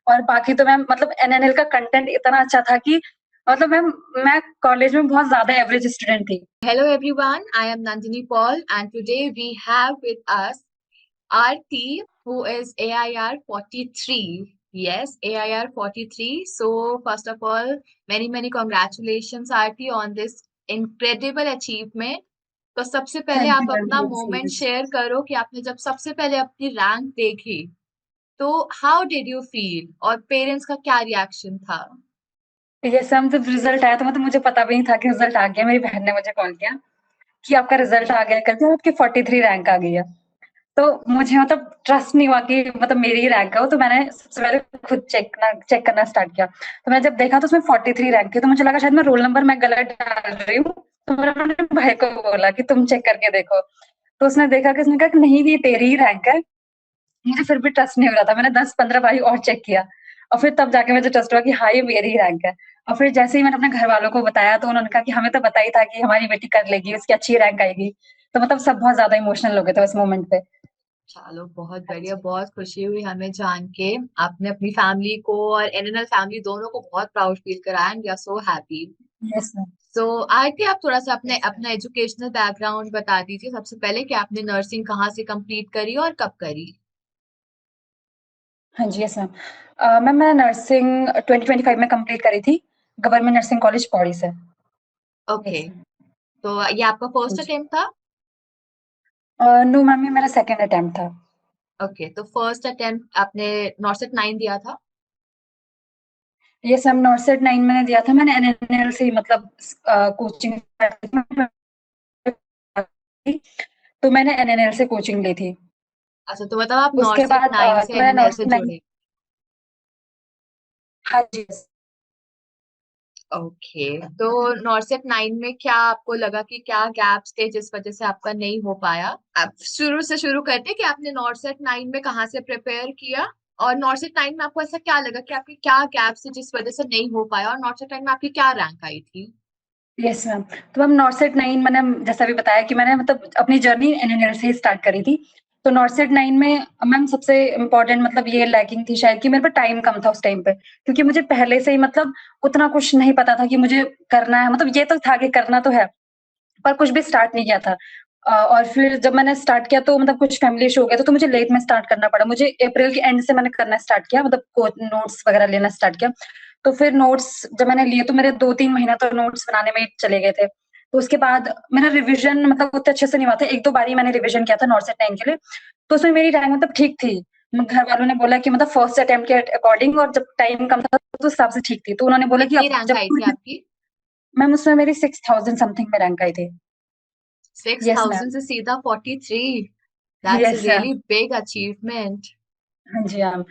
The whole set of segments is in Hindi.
और बाकी तो मैम मतलब एनएनएल का कंटेंट इतना अच्छा था कि मतलब मैम मैं कॉलेज में बहुत ज्यादा एवरेज स्टूडेंट थी। Hello everyone, I am Nandini Paul and today we have with us Aarti who is AIR 43. Yes, AIR 43. So first of all, many congratulations Aarti on this incredible achievement. तो सबसे पहले थैंक यू आप मैम, अपना thank you so moment much. Share करो कि आपने जब सबसे पहले अपनी रैंक देखी तो हाउ डिड यू फील और पेरेंट्स का क्या रिएक्शन था? ये सब जब रिजल्ट आया तो मतलब मुझे पता भी नहीं था कि रिजल्ट आ गया। मेरी बहन ने मुझे कॉल किया कि आपका रिजल्ट आ गया करके, आपकी 43 रैंक आ गई है। तो मुझे मतलब ट्रस्ट नहीं हुआ कि मतलब मेरी ही रैंक है वो। तो मैंने सबसे पहले खुद चेक करना स्टार्ट किया। तो मैंने जब देखा तो उसमें 43 रैंक थी, तो मुझे लगा शायद मैं रोल नंबर मैं गलत डाल रही हूँ। तो मैंने अपने भाई को बोला कि तुम चेक करके देखो। तो उसने देखा कि उसने कहा कि नहीं, ये तेरी ही रैंक है। मुझे फिर भी ट्रस्ट नहीं हो रहा था। मैंने 10-15 बारी और चेक किया और फिर तब जाके मुझे ट्रस्ट हुआ कि हाँ, ये मेरी ही रैंक है। और फिर जैसे ही मैंने अपने घर वालों को बताया तो उन्होंने कहा कि हमें तो पता ही था कि हमारी बेटी कर लेगी, उसकी अच्छी रैंक आएगी। तो मतलब सब बहुत ज्यादा इमोशनल हो गए थे उस मोमेंट पे। चलो बहुत हाँ बढ़िया, जी। बहुत खुशी हुई हमें जान के। आपने अपनी फैमिली को और एनएनएल फैमिली दोनों को बहुत प्राउड फील कराया and we are so happy. Yes ma'am. So Aarti, आप थोड़ा सा अपने यस मैम। अपना एजुकेशनल बैकग्राउंड बता दीजिए सबसे पहले कि आपने नर्सिंग कहाँ से कंप्लीट करी और कब करी। हाँ जी, यस मैम। मैम मैं नर्सिंग 2025 में कंप्लीट करी थी, गवर्नमेंट नर्सिंग कॉलेज पौड़ी से। Okay, yes ma'am. तो ये आपका हाँ फर्स्ट जी। अटेम्प्ट था? नो मैम, ये मेरा सेकंड अटेम्प्ट था। ओके, तो फर्स्ट अटेम्प्ट आपने नॉर्सेट 9 दिया था? यस मैम, नॉर्सेट 9 मैंने दिया था। मैंने एनएनएल से ही मतलब कोचिंग, तो मैंने एनएनएल से कोचिंग ली थी। अच्छा, तो मतलब आप उसके नॉर्सेट बाद 9 से मैं एनएनएल नॉर्थ से नहीं। जुड़े? हाँ जी। ओके, तो नॉर्सेट 9 में क्या आपको लगा कि क्या गैप्स थे जिस वजह से आपका नहीं हो पाया? आप शुरू से शुरू करते कि आपने नॉर्सेट 9 में कहाँ से प्रिपेयर किया, और नॉर्सेट 9 में आपको ऐसा क्या लगा कि आपके क्या गैप्स थे जिस वजह से नहीं हो पाया, और नॉर्सेट 9 में आपकी क्या रैंक आई थी? Yes ma'am. तो मैम नॉर्सेट 9 मैंने जैसा भी बताया कि मैंने मतलब अपनी जर्नी एनएनएल से ही स्टार्ट करी थी। तो नॉर्सेट 9 में मैम सबसे इम्पोर्टेंट मतलब ये लैकिंग थी शायद कि मेरे पास टाइम कम था उस टाइम पे, क्योंकि मुझे पहले से ही मतलब उतना कुछ नहीं पता था कि मुझे करना है। मतलब ये तो था कि करना तो है, पर कुछ भी स्टार्ट नहीं किया था। और फिर जब मैंने स्टार्ट किया तो मतलब कुछ फैमिली इशू हो गया, तो मुझे लेट में स्टार्ट करना पड़ा। मुझे अप्रैल के एंड से मैंने करना स्टार्ट किया, मतलब नोट्स वगैरह लेना स्टार्ट किया। तो फिर नोट्स जब मैंने लिए तो मेरे 2-3 महीना तो नोट्स बनाने में ही चले गए थे। तो उसके बाद मेरा रिविजन मतलब उतने अच्छे से नहीं हुआ था। 1-2 बार ही मैंने रिविजन किया था नॉर्सेट 9 के लिए। तो उसमें मेरी रैंक मतलब ठीक थी। घर वालों ने बोला कि मतलब फर्स्ट अटेम्प्ट के अकॉर्डिंग, और जब टाइम कम था तो उस हिसाब से ठीक थी। तो उन्होंने बोला कि कितनी अब रैंक जब आई थी आपकी? मैम उसमें मेरी 6000 समथिंग में रैंक आई थी। Six yes ma'am. थाउजेंड से सीधा 43? That's yes ma'am. Really big achievement. हाँ जी मैम।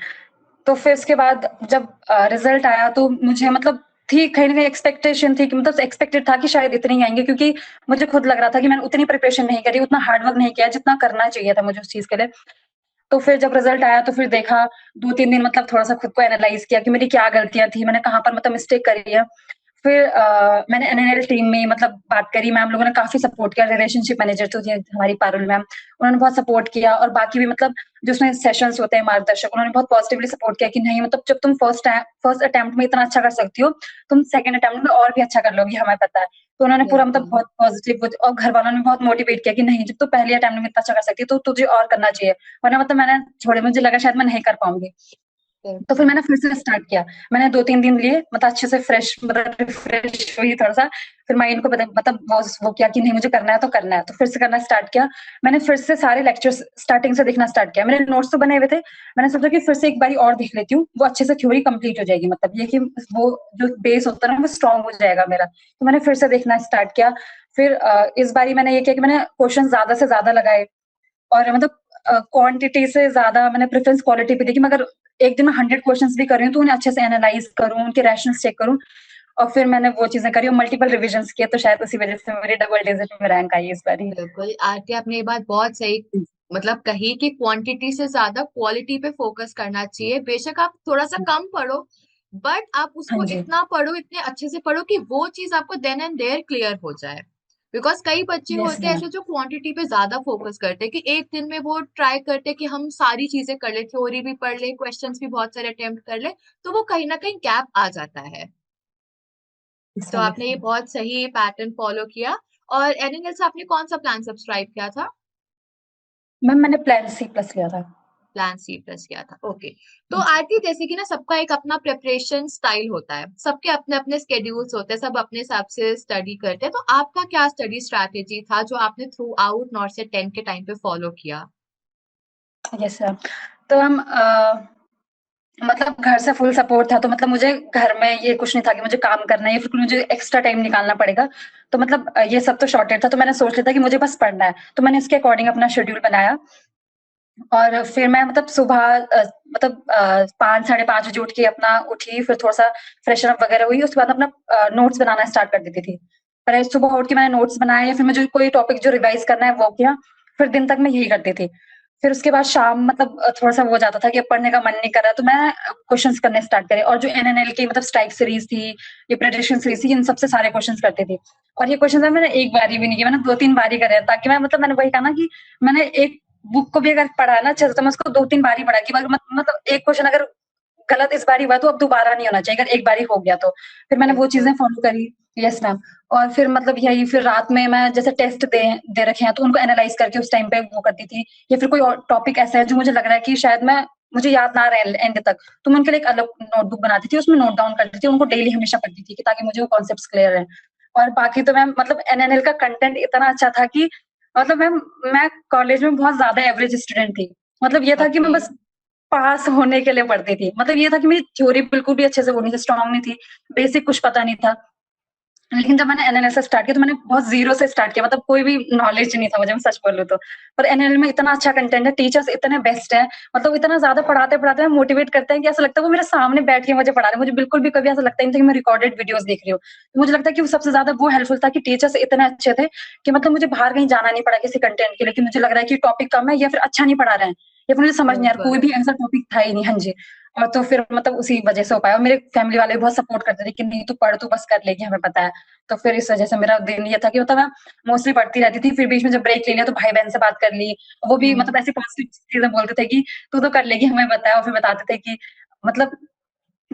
तो फिर उसके बाद जब रिजल्ट आया तो मुझे मतलब थी कहीं ना कहीं एक्सपेक्टेशन थी कि मतलब एक्सपेक्टेड था कि शायद इतने ही आएंगे, क्योंकि मुझे खुद लग रहा था कि मैंने उतनी प्रिपरेशन नहीं करी, उतना हार्ड वर्क नहीं किया जितना करना चाहिए था मुझे उस चीज के लिए। तो फिर जब रिजल्ट आया तो फिर देखा, 2-3 दिन मतलब थोड़ा सा खुद को एनालाइज किया कि मेरी क्या गलतियां थी, मैंने कहाँ पर मतलब मिस्टेक करी है। फिर मैंने एनएनएल टीम में मतलब बात करी। मैम लोगों ने काफी सपोर्ट किया। रिलेशनशिप मैनेजर तो थी हमारी पारुल मैम, उन्होंने बहुत सपोर्ट किया। और बाकी भी मतलब जो उसमें सेशंस होते हैं मार्गदर्शक, उन्होंने बहुत पॉजिटिवली सपोर्ट किया कि नहीं मतलब जब तुम फर्स्ट अटेम्प्ट में इतना अच्छा कर सकती हो, तुम सेकंड अटेम्प्ट में और भी अच्छा कर लोगी, हमें पता है। तो उन्होंने पूरा मतलब बिल्कुल। बहुत पॉजिटिव, और घर वालों ने बहुत मोटिवेट किया कि नहीं, जब तू पहले अटेम्प्ट में इतना अच्छा कर सकती है तो तुझे और करना चाहिए। वरना मतलब मैंने छोड़े, मुझे लगा शायद मैं नहीं कर पाऊंगी। तो फिर बिल्कुल। मैंने फिर से स्टार्ट किया। मैंने 2-3 दिन लिए, मतलब अच्छे से फ्रेश मतलब रिफ्रेश हुई थोड़ा सा। फिर माइंड को मतलब वो किया कि नहीं मुझे करना है तो करना है, तो फिर से करना स्टार्ट किया। मैंने फिर से सारे लेक्चर्स स्टार्टिंग से देखना स्टार्ट किया। मेरे नोट्स तो बने हुए थे, मैंने सोचा कि फिर से एक बारी और देख लेती हूँ, वो अच्छे से थ्योरी कंप्लीट हो जाएगी, मतलब ये कि वो जो बेस होता है ना वो स्ट्रांग हो जाएगा मेरा। तो मैंने फिर से देखना स्टार्ट किया। फिर इस बारी मैंने ये किया कि मैंने क्वेश्चन ज्यादा से ज्यादा लगाए, और मतलब क्वांटिटी से ज्यादा मैंने प्रेफरेंस क्वालिटी पे दी कि मैं अगर एक दिन में 100 क्वेश्चंस भी कर रही हूँ तो उन्हें अच्छे से एनालाइज करूँ, उनके रैशनल्स चेक करूँ। और फिर मैंने वो चीजें करी और मल्टीपल रिविजन्स किए, तो शायद उसी वजह से मेरी डबल डिजिट में रैंक आई इस बारी। बिल्कुल आरती, आपने ये बात बहुत सही मतलब कही कि क्वांटिटी से ज्यादा क्वालिटी पे फोकस करना चाहिए। बेशक आप थोड़ा सा कम पढ़ो, बट आप हाँ उसको जी। इतना पढ़ो, इतने अच्छे से पढ़ो कि वो चीज आपको देन एंड देयर क्लियर हो जाए। बिकॉज कई बच्चे यस होते हैं मैम। ऐसे जो क्वांटिटी पे ज्यादा फोकस करते हैं कि एक दिन में वो ट्राई करते हैं कि हम सारी चीजें कर ले, थ्योरी भी पढ़ ले, क्वेश्चंस भी बहुत सारे अटेम्प्ट कर ले, तो वो कहीं ना कहीं गैप आ जाता है। यस तो मैम। आपने ये बहुत सही पैटर्न फॉलो किया। और एनएनएल से आपने कौन सा प्लान सब्सक्राइब किया था? मैम मैंने प्लान सी प्लस लिया था। प्लान सी प्लस किया था, ओके। तो जी। आरती, जैसे कि ना सबका एक अपना प्रिपरेशन स्टाइल होता है, सबके अपने अपने स्केड्यूल्स होते हैं, सब अपने हिसाब से स्टडी करते हैं, तो आपका क्या स्टडी स्ट्रैटेजी था जो आपने थ्रू आउट नॉर्थ से 10 के टाइम पे फॉलो किया? Yes ma'am. तो हम मतलब घर से फुल सपोर्ट था, तो मतलब मुझे घर में ये कुछ नहीं था कि मुझे काम करना है या फिर मुझे एक्स्ट्रा टाइम निकालना पड़ेगा। तो मतलब ये सब तो शॉर्टेड था, तो मैंने सोच लिया था कि मुझे बस पढ़ना है, तो मैंने इसके अकॉर्डिंग अपना शेड्यूल बनाया। और फिर मैं मतलब सुबह मतलब 5 साढ़े 5 बजे उठ के अपना उठी, फिर थोड़ा-सा फ्रेशन अप वगैरह हुई, उसके बाद अपना नोट्स बनाना स्टार्ट कर देती थी। पहले सुबह उठ के मैंने नोट्स बनाए या फिर मुझे कोई टॉपिक जो रिवाइज़ करना है वो किया, फिर दिन तक मैं यही करती थी। फिर उसके बाद शाम मतलब थोड़ा-सा वो हो जाता था कि अब पढ़ने का मन नहीं कर रहा, तो मैं क्वेश्चन्स करने स्टार्ट करे, और जो एनएनएल की मतलब स्ट्राइक सीरीज़ थी, ये प्रेडिक्शन सीरीज़ थी, इन सबसे सारे क्वेश्चन्स करती थी। और ये क्वेश्चन्स मैंने एक बारी भी नहीं किए, मैंने 2-3 बारी करे हैं, ताकि मैं मतलब मैंने वही कहा ना कि मैंने एक बुक को भी अगर पढ़ा है ना अच्छे से, तो मैं उसको 2-3 बार ही पढ़ा कि मतलब एक क्वेश्चन अगर गलत इस बारी हुआ तो अब दोबारा नहीं होना चाहिए, अगर एक बारी हो गया तो। फिर मैंने वो चीज़ें बिल्कुल। फॉलो करी। Yes ma'am. और फिर मतलब यही फिर रात में मैं जैसे टेस्ट दे रखे हैं तो उनको एनालाइज़ करके उस टाइम पे वो करती थी, या फिर कोई और टॉपिक ऐसा है जो मुझे लग रहा है कि शायद मुझे याद ना रहे एंड तक, तो मैं उनके लिए एक अलग नोटबुक बनाती थी, उसमें नोट डाउन करती थी, उनको डेली हमेशा पढ़ती थी कि ताकि मुझे वो कॉन्सेप्ट्स क्लियर रहें। और बाकी तो मैम मतलब एनएनएल का कंटेंट इतना अच्छा था कि मतलब मैम मैं कॉलेज में बहुत ज़्यादा एवरेज स्टूडेंट थी। मतलब ये था कि मैं ओके। बस पास होने के लिए पढ़ती थी। मतलब ये था कि मेरी थ्योरी बिल्कुल भी अच्छे से वो नहीं थी, स्ट्रॉन्ग नहीं थी, बेसिक कुछ पता नहीं था। लेकिन जब मैंने एनएनएल से स्टार्ट किया तो मैंने बहुत ज़ीरो से स्टार्ट किया, मतलब कोई भी नॉलेज नहीं था मुझे, मैं सच बोलूँ तो। पर एनएनएल में इतना अच्छा कंटेंट है, टीचर्स इतने बेस्ट हैं, मतलब इतना ज़्यादा पढ़ाते-पढ़ाते मोटिवेट करते हैं कि ऐसा लगता है वो मेरे सामने बैठ के मुझे पढ़ा रहे हैं। मुझे बिल्कुल भी कभी ऐसा लगता ही नहीं था कि मैं रिकॉर्डेड वीडियोज़ देख रही हूँ। तो मुझे लगता है कि वो सबसे ज़्यादा वो हेल्पफुल था कि टीचर्स इतने अच्छे थे कि मतलब मुझे बाहर कहीं जाना नहीं पड़ा किसी कंटेंट के लिए कि मुझे लग रहा है कि टॉपिक कम है या फिर अच्छा नहीं पढ़ा रहे हैं, या फिर मुझे समझ नहीं आ रहा, कोई बिल्कुल। भी ऐसा टॉपिक था ही नहीं। हाँ जी। और तो फिर मतलब उसी वजह से हो पाया, और मेरे फैमिली वाले भी बहुत सपोर्ट करते थे कि नहीं तू पढ़, तू बस कर लेगी, हमें पता है। तो फिर इस वजह से मेरा दिन ये था कि मतलब मैं मोस्टली पढ़ती रहती थी, फिर बीच में जब ब्रेक ले लिया तो भाई-बहन से बात कर ली। वो भी हम्म। मतलब ऐसी पॉज़िटिव चीज़ें बोलते थे कि तू तो कर लेगी, हमें पता है, और फिर बताते थे कि मतलब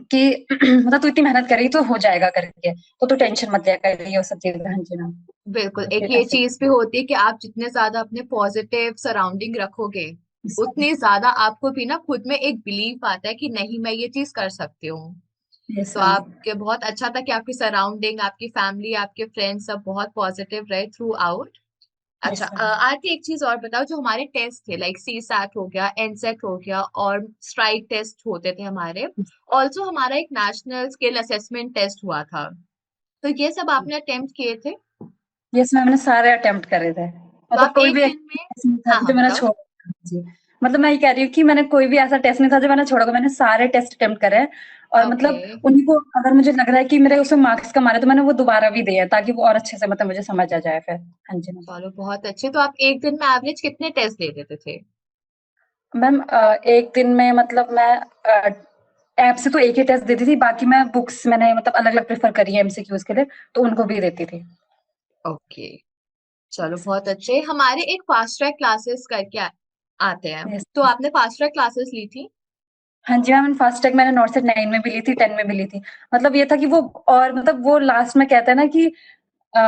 कि मतलब तू इतनी मेहनत कर रही है तो हो जाएगा करके, तो तू टेंशन मत लिया कर, ये वो सब चीज़ें। हाँ जी मैम। बिल्कुल, तो एक फिर ये ऐसे चीज भी होती है कि आप जितने ज्यादा अपने पॉजिटिव सराउंडिंग रखोगे, ही। उतनी ज्यादा आपको भी ना खुद में एक बिलीफ आता है कि नहीं, मैं ये चीज कर सकती हूँ। यस तो मैम। आपके बहुत अच्छा था कि आपकी सराउंडिंग, आपकी फैमिली, आपके फ्रेंड्स सब बहुत पॉजिटिव रहे थ्रू आउट। अच्छा, यस मैम। आरती एक चीज और बताओ, जो हमारे टेस्ट थे लाइक सी सैट हो गया, एन सेट हो गया, और स्ट्राइक टेस्ट होते थे हमारे, ऑल्सो हमारा एक नेशनल स्किल असेसमेंट टेस्ट हुआ था, तो ये सब आपने अटेम्प्ट किए थे? यस मैम, मैंने सारे अटेम्प्ट करे थे। तो मतलब आप कोई एक भी दिन में, ऐसा नहीं था हाँ हाँ जो मैंने बताओ। छोड़ा। जी। मतलब मैं ये कह रही हूँ कि मैंने कोई भी ऐसा टेस्ट नहीं था जो मैंने छोड़ा होगा, मैंने सारे टेस्ट अटेम्प्ट करे हैं। और ओके। मतलब उन्हीं को अगर मुझे लग रहा है कि मेरे उसमें मार्क्स कम आ रहे हैं तो मैंने वो दोबारा भी दिए हैं ताकि वो और अच्छे से मतलब मुझे समझ आ जाए फिर। हाँ जी मैम। चलो बहुत अच्छे। तो आप एक दिन में एवरेज कितने टेस्ट दे देते थे? मैम एक दिन में मतलब मैं ऐप से तो एक ही टेस्ट देती थी, बाकी मैं बुक्स मैंने मतलब अलग-अलग प्रेफ़र करी है एमसीक्यूज़ के लिए, तो उनको भी देती थी। ओके। चलो बहुत अच्छे। हमारे एक फास्ट ट्रैक क्लासेस करके आते हैं, यस। तो आपने फास्ट ट्रैक क्लासेस ली थी? हाँ जी मैम, फास्टैग मैंने नॉर्सेट 9 में भी ली थी, 10 में भी ली थी। मतलब ये था कि वो, और मतलब वो लास्ट में कहते हैं ना कि अ,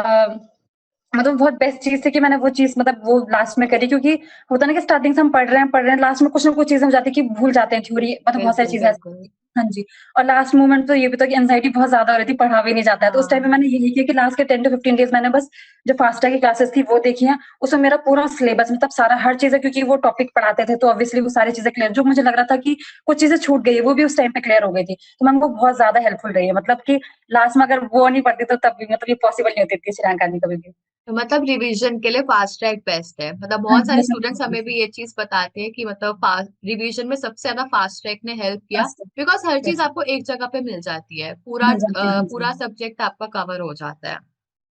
मतलब बहुत बेस्ट चीज़ थी कि मैंने वो चीज़ मतलब वो लास्ट में करी, क्योंकि होता है ना कि स्टार्टिंग से हम पढ़ रहे हैं, लास्ट में कुछ ना कुछ चीज़ें हो जाती है कि भूल जाते हैं थ्योरी, मतलब बहुत सारी बिल्कुल चीज़ें ऐसी बिल्कुल। होती हैं। हाँ जी। और लास्ट मोमेंट तो ये भी था कि एंग्ज़ायटी बहुत ज़्यादा हो रही थी, पढ़ा भी नहीं जाता है। तो उस टाइम पे हाँ। मैंने यही किया कि लास्ट के 10 टू 15 डेज़ मैंने बस जो फास्टैग की क्लासेस थी वो देखी हैं। उसमें मेरा पूरा सिलेबस मतलब सारा हर चीज़ है, क्योंकि वो टॉपिक पढ़ाते थे तो ऑब्वियसली वो सारी चीज़ें क्लियर, जो मुझे लग रहा था कि कुछ चीज़ें छूट गई है, वो भी उस टाइम पे क्लियर हो गई थी। तो मैम वो बहुत ज़्यादा हेल्पफुल रही है, मतलब कि लास्ट में अगर वो नहीं पढ़ती तो तब भी मतलब ये पॉसिबल नहीं होती इतनी अच्छी रैंक आनी कभी भी। तो मतलब रिवीजन के लिए फास्ट ट्रैक बेस्ट है, मतलब हाँ बहुत जी, सारे ये सब स्टूडेंट्स हमें भी ये चीज बताते हैं कि मतलब फास्ट रिवीजन में सबसे ज्यादा फास्ट ट्रैक ने हेल्प किया, फास्ट बिकॉज हर चीज यस, आपको एक जगह पे मिल जाती है, पूरा मिल जाती है। हाँ जी। पूरा सब्जेक्ट आपका कवर हो जाता है।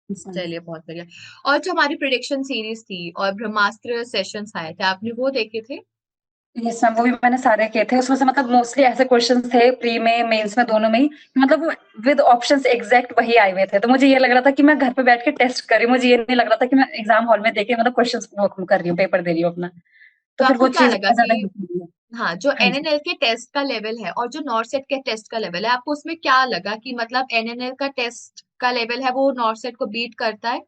Yes ma'am. चलिए बहुत बढ़िया। और जो हमारी प्रिडिक्शन सीरीज थी और ब्रह्मास्त्र सेशंस आए थे, आपने वो देखे थे? यस मैम, वो भी मैंने सारे किए थे। उसमें से मतलब मोस्टली ऐसे क्वेश्चंस थे प्री में, मेंस में, दोनों में ही, मतलब विद ऑप्शंस एग्जैक्ट वही आए हुए थे। तो मुझे ये लग रहा था कि मैं घर पे बैठ के टेस्ट कर रही हूँ, मुझे ये नहीं लग रहा था कि मैं एग्जाम हॉल में देके मतलब क्वेश्चंस कर रही हूँ, पेपर दे रही हूँ अपना। तो तो फिर आपको वो क्या चीज़ लगा बहुत ज़्यादा कि हेल्पफुल हुई। हाँ, जो हाँ जी। एनएनएल के टेस्ट का लेवल है और जो नॉर्सेट के टेस्ट का लेवल है, आपको उसमें क्या लगा कि मतलब एनएनएल का टेस्ट का लेवल है वो नॉर्सेट को बीट करता है?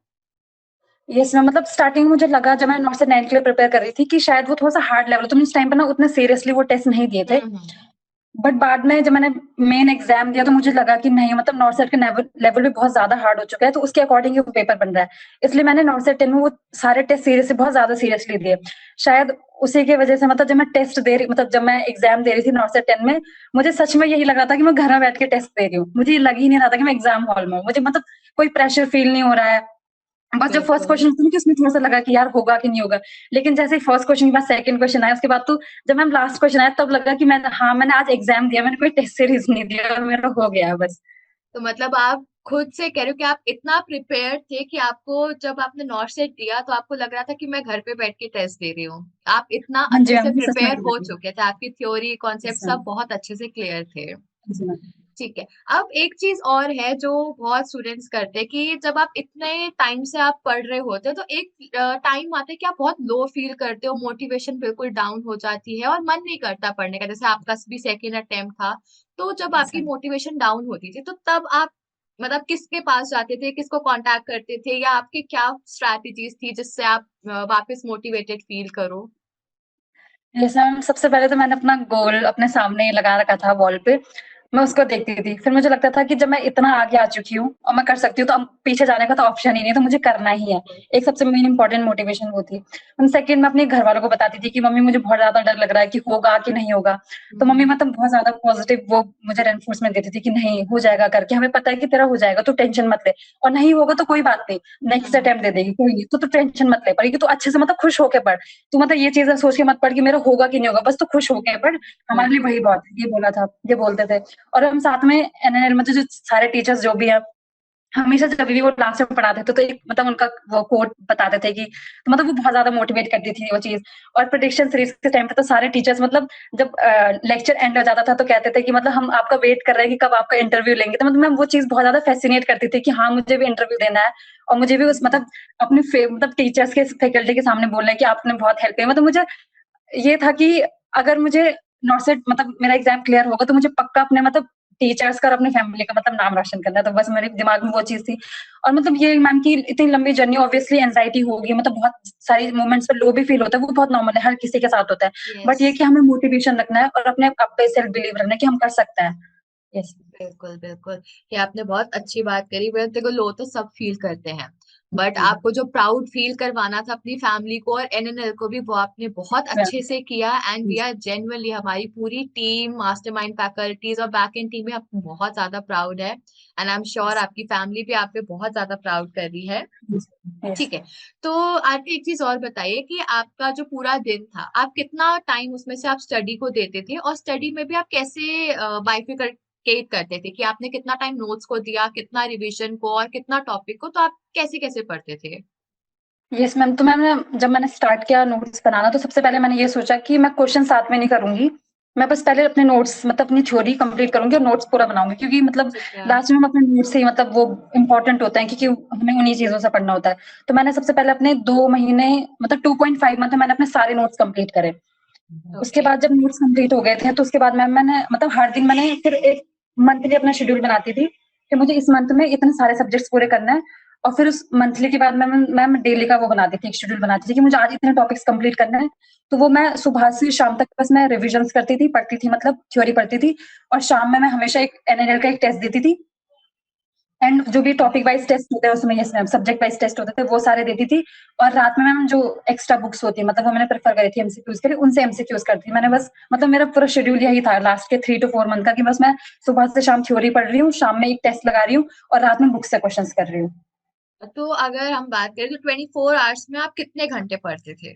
यस मैम, मतलब स्टार्टिंग में मुझे लगा जब मैं नॉट से 9 के लिए प्रिपेयर कर रही थी कि शायद वो थोड़ा-सा हार्ड लेवल, तो मैंने उस टाइम पे ना उतने सीरियसली वो टेस्ट नहीं दिए थे। हम्म। बट बाद में जब मैंने मेन एग्जाम दिया तो मुझे लगा कि नहीं, मतलब नॉर्सेट का लेवल लेवल भी बहुत ज्यादा हार्ड हो चुका है, तो उसके अकॉर्डिंग ही वो पेपर बन रहा है। इसलिए मैंने नॉर्सेट 10 में वो सारे टेस्ट सीरियसली बहुत ज्यादा सीरियसली दिए। शायद उसी की वजह से मतलब जब मैं टेस्ट दे रही, मतलब जब मैं एग्जाम दे रही थी नॉर्सेट 10 में, मुझे सच में यही लग रहा था कि मैं घर में बैठ के टेस्ट दे रही हूँ। मुझे ये लग ही नहीं रहा था कि मैं एग्जाम हॉल में हूँ। मुझे मतलब कोई प्रेशर फील नहीं हो रहा है। बस जब फर्स्ट बिल्कुल। क्वेश्चन था ना कि उसमें थोड़ा सा लगा कि यार होगा कि नहीं होगा। लेकिन जैसे ही फर्स्ट क्वेश्चन के बाद सेकंड क्वेश्चन आया, उसके बाद तो जब मैम लास्ट क्वेश्चन आया तब लगा कि मैं, हाँ, मैंने आज एग्जाम दिया, मैंने कोई टेस्ट सीरीज नहीं दिया, मेरा हो गया बस। तो मतलब आप खुद से कह रहे हो कि आप इतना प्रिपेयर थे कि आपको जब आपने नॉट सेट दिया तो आपको लग रहा था कि मैं घर पे बैठ के टेस्ट दे रही हूँ। आप इतना हाँ जी अच्छे से मैम, ये सच में प्रिपेयर हो लगा। चुके थे, आपकी थ्योरी कॉन्सेप्ट सब बहुत अच्छे से क्लियर थे। जी मैम। ठीक है। अब एक चीज और है जो बहुत स्टूडेंट्स करते हैं कि जब आप इतने टाइम से आप पढ़ रहे होते हो तो एक टाइम आता है कि आप बहुत लो फील करते हो, मोटिवेशन बिल्कुल डाउन हो जाती है और मन नहीं करता पढ़ने का, जैसे आपका भी सेकेंड अटेम्प्ट था। तो जब यस आपकी मैम। मोटिवेशन डाउन होती थी तो तब आप मतलब किसके पास जाते थे, किसको कांटेक्ट करते थे, या आपकी क्या स्ट्रैटेजीज थी जिससे आप वापस मोटिवेटेड फील करो? जैसे मैम, सबसे पहले तो मैंने अपना गोल अपने सामने लगा रखा था वॉल पे। मैं उसको देखती थी, फिर मुझे लगता था कि जब मैं इतना आगे आ चुकी हूँ और मैं कर सकती हूँ, तो अब पीछे जाने का तो ऑप्शन ही नहीं, तो मुझे करना ही है। एक सबसे मेन इंपॉर्टेंट मोटिवेशन वो थी। सेकंड, मैं अपने घर वालों को बताती थी कि मम्मी मुझे बहुत ज्यादा डर लग रहा है कि होगा कि नहीं होगा। तो मम्मी हम्म। मतलब बहुत ज्यादा पॉजिटिव वो मुझे रेनफोर्समेंट देती थी कि नहीं हो जाएगा करके, हमें पता है कि तेरा हो जाएगा, तो टेंशन मत ले। और नहीं होगा तो कोई बात नहीं, नेक्स्ट हम्म। अटेम्प्ट दे देगी, कोई नहीं, तो टेंशन मत ले, पड़ेगी तो अच्छे से मतलब खुश होके पढ़। तू मतलब ये चीजें सोच के मत पढ़ कि मेरा होगा कि नहीं होगा, बस तू खुश होके पढ़। हमारे लिए बिल्कुल। वही बहुत है, ये बोला था, ये बोलते थे। और हम साथ में एनएनएल में जो सारे टीचर्स जो भी हैं, हमेशा जब भी वो लास्ट में पढ़ाते थे तो एक मतलब उनका वो कोट बताते थे कि, तो मतलब वो बहुत ज्यादा मोटिवेट करती थी वो चीज। और प्रोडिक्शन सीरीज के टाइम पे तो सारे टीचर्स मतलब जब लेक्चर एंड हो जाता था तो कहते थे कि मतलब हम आपका वेट कर रहे हैं कि कब आपका इंटरव्यू लेंगे। तो मतलब मैं वो चीज बहुत ज्यादा फैसिनेट करती थी कि हाँ, मुझे भी इंटरव्यू देना है। और मुझे भी उस मतलब अपने मतलब टीचर्स के, फैकल्टी के सामने बोलना है कि आपने बहुत हेल्प की। मतलब मुझे ये था कि अगर मुझे नॉट मतलब मेरा एग्जाम क्लियर होगा तो मुझे पक्का अपने मतलब टीचर्स का और अपनी फैमिली का मतलब नाम रोशन करना है। तो बस मेरे दिमाग में वो चीज थी। और मतलब ये मैम की इतनी लंबी जर्नी, ऑब्वियसली एंजाइटी होगी, मतलब बहुत सारी मोमेंट्स पे लो भी फील होता है, वो बहुत नॉर्मल है, हर किसी के साथ होता है। यस। बट ये कि हमें मोटिवेशन रखना है और अपने आप पे सेल्फ बिलीव रखना है कि हम कर सकते हैं। यस। बिल्कुल बिल्कुल। ये आपने बहुत अच्छी बात करी। वह देखो, लो तो सब फील करते हैं, बट आपको जो प्राउड फील करवाना था अपनी फैमिली को और एनएनएल को भी, वो आपने बहुत अच्छे से किया। एंड वी आर जेन्युइनली, हमारी पूरी टीम, मास्टरमाइंड फैकल्टीज और बैक एंड टीम में आप बहुत ज्यादा प्राउड है। एंड आई एम श्योर आपकी फैमिली भी आप पे बहुत ज्यादा प्राउड कर रही है। यस। ठीक है। तो आप एक चीज और बताइए कि आपका जो पूरा दिन था, आप कितना टाइम उसमें से आप स्टडी को देते थे, और स्टडी में भी आप कैसे बाइफिकेट करते थे कि आपने कितना टाइम नोट्स को दिया, कितना रिवीजन को, और कितना टॉपिक को, तो आप कैसे कैसे पढ़ते थे? यस मैम, तो मैम जब मैंने स्टार्ट किया नोट्स बनाना, तो सबसे पहले मैंने ये सोचा कि मैं क्वेश्चन साथ में नहीं करूंगी। मैं बस पहले अपने नोट्स मतलब अपनी थ्योरी कंप्लीट करूंगी और नोट्स पूरा बनाऊंगी, क्योंकि मतलब ठीक है। लास्ट में हम अपने नोट्स से ही मतलब वो इंपॉर्टेंट होता है, क्योंकि हमें उन्हीं चीजों से पढ़ना होता है। तो मैंने सबसे पहले अपने 2 महीने मतलब 2.5 मंथ में मैंने अपने सारे नोट्स कंप्लीट करे। उसके ओके। बाद जब नोट्स कंप्लीट हो गए थे तो उसके बाद मैंने मतलब हर दिन मैंने फिर एक मंथली अपना शेड्यूल बनाती थी कि मुझे इस मंथ में इतने सारे सब्जेक्ट्स पूरे करना है। और फिर उस मंथली के बाद मैं डेली का वो बनाती थी, एक शेड्यूल बनाती थी कि मुझे आज इतने टॉपिक्स कंप्लीट करने हैं। तो वो मैं सुबह से शाम तक बस मैं रिविजन्स करती थी, पढ़ती थी, मतलब थ्योरी पढ़ती थी। और शाम में मैं हमेशा एक एनएलएल का एक टेस्ट देती थी। एंड जो भी टॉपिक वाइज टेस्ट होते हैं उसमें, yes ma'am, subject wise test होते थे, वो सारे देती थी। और रात में मैम जो एक्स्ट्रा बुक्स होती है, मतलब वो मैंने प्रेफर करी थी एमसीक्यूज के लिए, उनसे एमसीक्यूज करती थी मैंने बस। मतलब मेरा पूरा शेड्यूल यही था लास्ट के 3 to 4 मंथ का, कि बस मैं सुबह से शाम थ्योरी पढ़ रही हूँ, शाम में एक टेस्ट लगा रही हूँ और रात में बुक से क्वेश्चन कर रही हूँ। तो अगर हम बात करें तो 24 आवर्स में आप कितने घंटे पढ़ते थे?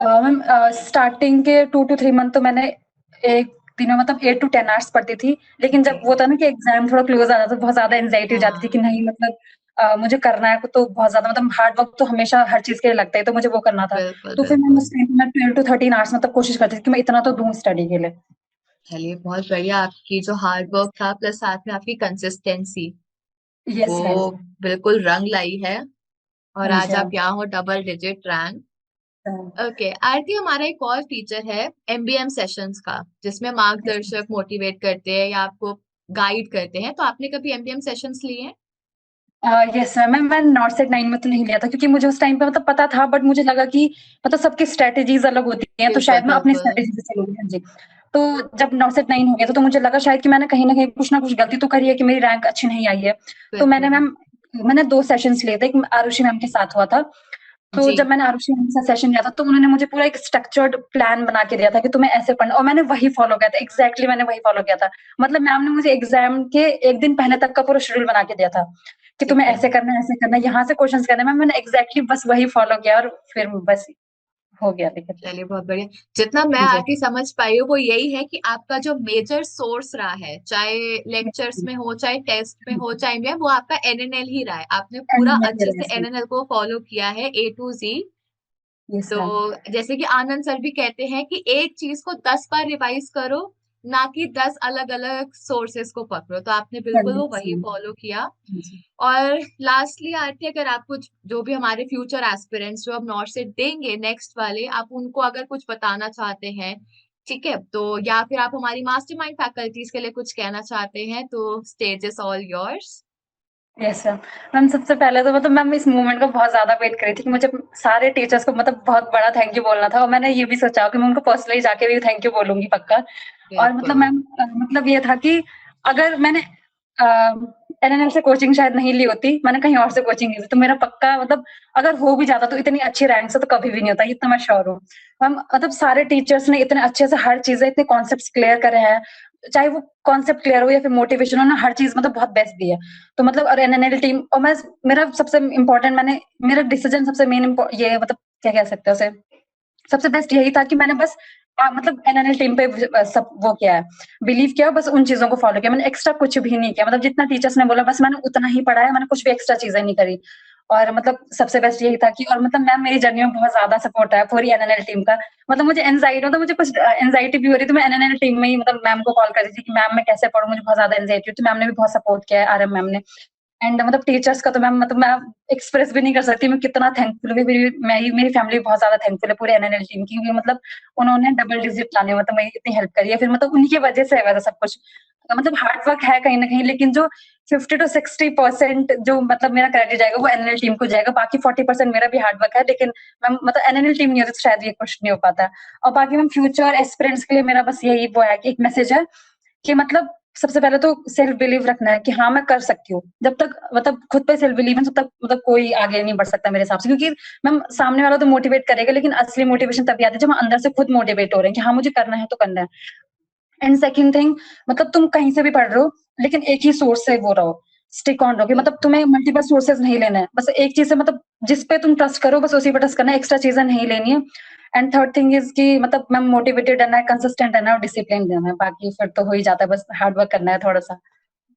मैम स्टार्टिंग के 2 to 3 मंथ तो मैंने एक दिन में मतलब 8 to 10 आवर्स पढ़ती थी। लेकिन जब ओके। वो था ना कि एग्जाम थोड़ा क्लोज आ जाता, तो बहुत ज्यादा एंजाइटी हो जाती थी कि हाँ। नहीं, मतलब मुझे करना है तो बहुत ज्यादा मतलब हार्ड वर्क तो हमेशा हर चीज के लिए लगता है, तो मुझे वो करना था। बिल्कुल तो फिर मैं बिल्कुल। उस टाइम मैं 12 to 13 आवर्स मतलब कोशिश करती थी कि मैं इतना तो दूं स्टडी के लिए। चलिए बहुत बढ़िया, आपकी जो हार्ड वर्क था प्लस साथ में आपकी कंसिस्टेंसी, यस हाँ वो जी। बिल्कुल रंग लाई है, और हाँ जी आज हाँ। आप यहाँ हो डबल डिजिट रैंक। हाँ, ओके आरती, हमारा एक और फीचर है एमबीएम सेशंस का, जिसमें मार्गदर्शक मोटिवेट करते हैं या आपको गाइड करते हैं, तो आपने कभी एमबीएम सेशंस लिए हैं? यस मैं नॉर्थ सेट 9 में तो नहीं लिया था, क्योंकि मुझे उस टाइम पे मतलब पता था, बट मुझे लगा कि मतलब सबकी स्ट्रेटेजीज अलग होती हैं, तो बिल्कुल शायद मैं अपनी बिल्कुल स्ट्रेटेजी से चलूंगी। हाँ जी। तो जब नॉर्थ सेट 9 हो गया था, तो मुझे लगा शायद कि मैंने कहीं ना कुछ गलती तो करी है कि मेरी रैंक अच्छी नहीं आई है। तो बिल्कुल। मैंने 2 सेशंस लिए थे, एक आरुषि मैम के साथ हुआ था। तो जी। जब मैंने आरुषि मैम के साथ सेशन लिया था, तो उन्होंने मुझे पूरा एक स्ट्रक्चर्ड प्लान बना के दिया था कि तुम्हें ऐसे पढ़ना, और मैंने वही फॉलो किया था, एग्जैक्टली मैंने वही फॉलो किया था। मतलब मैम ने मुझे एग्जाम के एक दिन पहले तक का पूरा शेड्यूल बना के दिया था कि ठीक तुम्हें है। ऐसे करना है, ऐसे करना है, यहाँ से क्वेश्चंस करने में। मैंने एग्जैक्टली बस वही फॉलो किया, और फिर बस हो गया, लेकिन चलिए बहुत बढ़िया। जितना मैं जी आरती समझ पाई हूँ वो यही है कि आपका जो मेजर सोर्स रहा है, चाहे लेक्चर्स में हो, चाहे टेस्ट में हो, चाहे में, वो आपका एनएनएल ही रहा है। आपने पूरा अच्छे से एनएनएल को फॉलो किया है ए टू जी। यस तो मैम। जैसे कि आनंद सर भी कहते हैं कि एक चीज को 10 बार रिवाइज करो, ना कि 10 अलग अलग सोर्सेस को पकड़ो, तो आपने बिल्कुल वो वही फॉलो किया। और लास्टली आरती, अगर आप कुछ, जो भी हमारे फ्यूचर एस्पिरेंट्स जो अब नॉर्थ से देंगे नेक्स्ट वाले, आप उनको अगर कुछ बताना चाहते हैं, ठीक है, तो या फिर आप हमारी मास्टरमाइंड फैकल्टीज के लिए कुछ कहना चाहते हैं, तो stage is all yours. Yes ma'am. Ma'am सबसे पहले तो मतलब मैम इस मूवमेंट को बहुत ज्यादा वेट करी थी कि मुझे सारे टीचर्स को मतलब बहुत बड़ा थैंक यू बोलना था, और मैंने ये भी सोचा कि मैं उनको पर्सनली जाके भी थैंक यू बोलूंगी पक्का। और मतलब बिल्कुल मैम मतलब ये था कि अगर मैंने एनएनएल से कोचिंग शायद नहीं ली होती, मैंने कहीं और से कोचिंग ली थी, तो मेरा पक्का मतलब अगर हो भी जाता तो इतनी अच्छी रैंक से तो कभी भी नहीं होता, इतना मैं श्योर हूँ। मैम मतलब सारे टीचर्स ने इतने अच्छे से हर चीजें, इतने कॉन्सेप्ट क्लियर करे हैं, चाहे वो कॉन्सेप्ट क्लियर हो या फिर मोटिवेशन हो ना, हर चीज मतलब बहुत बेस्ट दी है। तो मतलब और एनएनएल टीम, और मैं मेरा सबसे इम्पोर्टेंट, मैंने मेरा डिसीजन सबसे मेन ये मतलब क्या कह सकते हैं उसे, सबसे बेस्ट यही था कि मैंने बस मतलब एनएनएल टीम पे सब वो किया है, बिलीव किया, बस उन चीजों को फॉलो किया, मैंने एक्स्ट्रा कुछ भी नहीं किया, मतलब जितना टीचर्स ने बोला बस मैंने उतना ही पढ़ा है, मैंने कुछ भी एक्स्ट्रा चीजें नहीं करी। और मतलब सबसे बेस्ट यही था कि, और मतलब मैम मेरी जर्नी में बहुत ज्यादा सपोर्ट है पूरी एनएनएल टीम का। मतलब मुझे एंजाइटी, मतलब मुझे कुछ एंजाइटी भी हो रही, तो मैं एनएनएल टीम में ही मतलब मैम को कॉल कर रही थी कि मैम मैं कैसे पढ़ूं, मुझे बहुत ज्यादा एंजाइटी होती है, तो मैम ने भी बहुत सपोर्ट किया है, आरएम मैम ने। एंड मतलब टीचर्स का तो मैम मतलब मैं एक्सप्रेस भी नहीं कर सकती मैं कितना थैंकफुल हूँ। मेरी फैमिली बहुत ज्यादा थैंकफुल है पूरे एनएनएल टीम की, क्योंकि मतलब उन्होंने डबल डिजिट लाने में मतलब मेरी इतनी हेल्प करी है, फिर मतलब उनकी वजह से है वैसा सब कुछ। मतलब हार्ड वर्क है कहीं ना कहीं, लेकिन जो 50 to 60% जो मतलब मेरा क्रेडिट जाएगा वो एनएनएल टीम को जाएगा, बाकी 40% मेरा भी हार्ड वर्क है, लेकिन मैम मतलब एनएनएल टीम नहीं होती तो शायद ये कुछ नहीं हो पाता। और बाकी मैम फ्यूचर एस्पिरेंट्स के लिए मेरा बस यही वो है कि एक मैसेज है कि मतलब सबसे पहले तो सेल्फ बिलीव रखना है कि हाँ मैं कर सकती हूँ। जब तक मतलब खुद पे सेल्फ बिलीव है तब तक मतलब कोई आगे नहीं बढ़ सकता मेरे हिसाब से, क्योंकि मैम सामने वाला तो मोटिवेट करेगा, लेकिन असली मोटिवेशन तभी आती है जब हम अंदर से खुद मोटिवेट हो रहे हैं कि हाँ मुझे करना है तो करना है। एंड सेकंड थिंग, मतलब तुम कहीं से भी पढ़ रहे हो, लेकिन एक ही सोर्स से वो रहो, स्टिक ऑन रहो, कि मतलब बिल्कुल तुम्हें मल्टीपल सोर्सेज नहीं लेना है, बस एक चीज से मतलब जिस पे तुम ट्रस्ट करो बस उसी पे ट्रस्ट करना है, एक्स्ट्रा चीजें नहीं लेनी है। एंड थर्ड थिंग इज कि मतलब मैम मोटिवेटेड रहना है, कंसिस्टेंट रहना है और डिसिप्लिन रहना है, बाकी फिर तो हो ही जाता है, बस हार्ड वर्क करना है थोड़ा सा।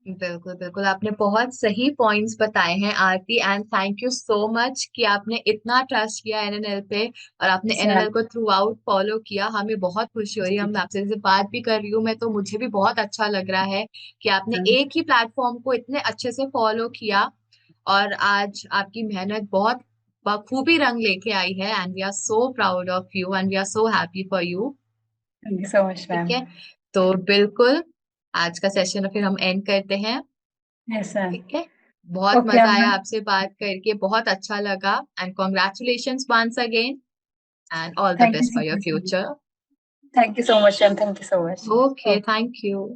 बिल्कुल बिल्कुल, आपने बहुत सही पॉइंट्स बताए हैं Aarti, and thank you so much कि आपने इतना ट्रस्ट किया एनएनएल पे, और आपने एनएनएल को थ्रू आउट फॉलो किया। हमें बहुत खुशी हो रही है, हम आपसे जैसे बात भी कर रही हूँ मैं, तो मुझे भी बहुत अच्छा लग रहा है कि आपने एक ही प्लेटफॉर्म को इतने अच्छे से फॉलो किया, और आज आपकी मेहनत बहुत बखूबी रंग लेके आई है, and we are so proud of you, and we are so happy for you. Thank you so much ठीक मैम। है, तो बिल्कुल आज का सेशन फिर हम एंड करते हैं। Yes ma'am. ठीक है, बहुत ओके मजा आया मैम। आपसे बात करके, बहुत अच्छा लगा, and congratulations once again, and all the thank you best so for your much. Future. Thank you so much ma'am, thank you so much. Okay, okay. Thank you.